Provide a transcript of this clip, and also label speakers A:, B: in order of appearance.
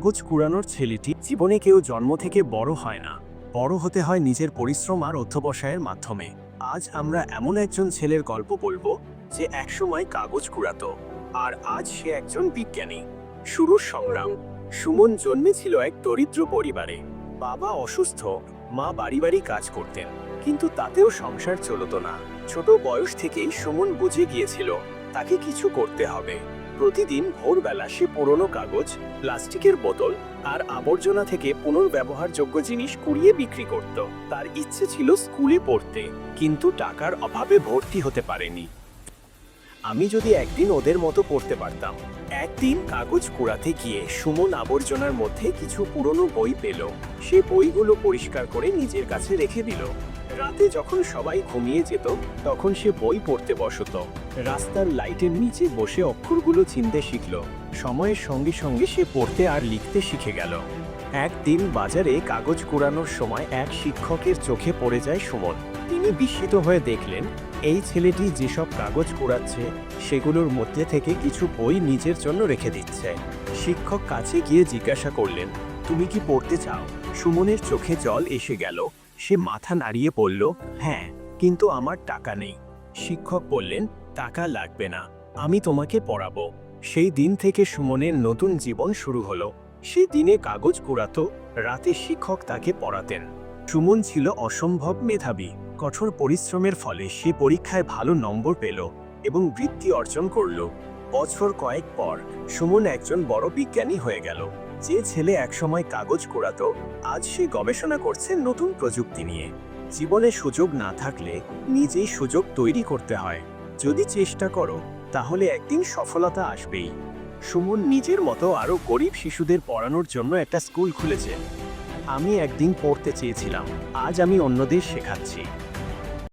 A: কাগজ কুড়ানোর ছেলেটি জীবনে কেউ জন্ম থেকে বড় হয় না, বড় হতে হয় নিজের পরিশ্রম আর অধ্যবসায়ের মাধ্যমে। আজ আমরা এমন একজন ছেলের গল্প বলবো যে একসময় কাগজ কুড়াতো আর আজ সে একজন বিজ্ঞানী। শুরুর সংগ্রাম। সুমন জন্মেছিল এক দরিদ্র পরিবারে। বাবা অসুস্থ, মা বাড়ি বাড়ি কাজ করতেন, কিন্তু তাতেও সংসার চলতো না। ছোট বয়স থেকেই সুমন বুঝে গিয়েছিল তাকে কিছু করতে হবে। প্রতিদিন ভোরবেলা সে পুরনো কাগজ, প্লাস্টিকের বোতল আর আবর্জনা থেকে পুনর্ব্যবহারযোগ্য জিনিস কুড়িয়ে বিক্রি করত। তার ইচ্ছে ছিল স্কুলে পড়তে, কিন্তু টাকার অভাবে ভর্তি হতে পারেনি। আমি যদি একদিন ওদের মতো পড়তে পারতাম। একদিন কাগজ কুড়াতে গিয়ে সুমন আবর্জনার মধ্যে কিছু পুরনো বই পেল। সে বইগুলো পরিষ্কার করে নিজের কাছে রেখে দিল। রাতে যখন সবাই ঘুমিয়ে যেত তখন সে বই পড়তে বসত। রাস্তার লাইটের নিচে বসে অক্ষরগুলো চিনতে শিখল। সময়ের সঙ্গে সঙ্গে সে পড়তে আর লিখতে শিখে গেল। একদিন বাজারে কাগজ কুড়ানোর সময় এক শিক্ষকের চোখে পড়ে যায় সুমন। তিনি বিস্মিত হয়ে দেখলেন এই ছেলেটি যেসব কাগজ কুড়াচ্ছে সেগুলোর মধ্যে থেকে কিছু বই নিজের জন্য রেখে দিচ্ছে। শিক্ষক কাছে গিয়ে জিজ্ঞাসা করলেন, তুমি কি পড়তে চাও? সুমনের চোখে জল এসে গেল। সে মাথা নাড়িয়ে বলল, হ্যাঁ, কিন্তু আমার টাকা নেই। শিক্ষক বললেন, টাকা লাগবে না, আমি তোমাকে পড়াবো। সেই দিন থেকে সুমনের নতুন জীবন শুরু হলো। সে দিনে কাগজ কুড়াতো, রাতে শিক্ষক তাকে পড়াতেন। সুমন ছিল অসম্ভব মেধাবী। কঠোর পরিশ্রমের ফলে সে পরীক্ষায় ভালো নম্বর পেল এবং বৃত্তি অর্জন করল। বছর কয়েক পর সুমন একজন বড় বিজ্ঞানী হয়ে গেল। যে ছেলে একসময় কাগজ কুড়াতো আজ সে গবেষণা করছে নতুন প্রযুক্তি নিয়ে। জীবনে সুযোগ না থাকলে নিজেই সুযোগ তৈরি করতে হয়। যদি চেষ্টা করো তাহলে একদিন সফলতা আসবেই। সুমন নিজের মতো আরও গরিব শিশুদের পড়ানোর জন্য একটা স্কুল খুলেছে। আমি একদিন পড়তে চেয়েছিলাম, আজ আমি অন্যদের শেখাচ্ছি।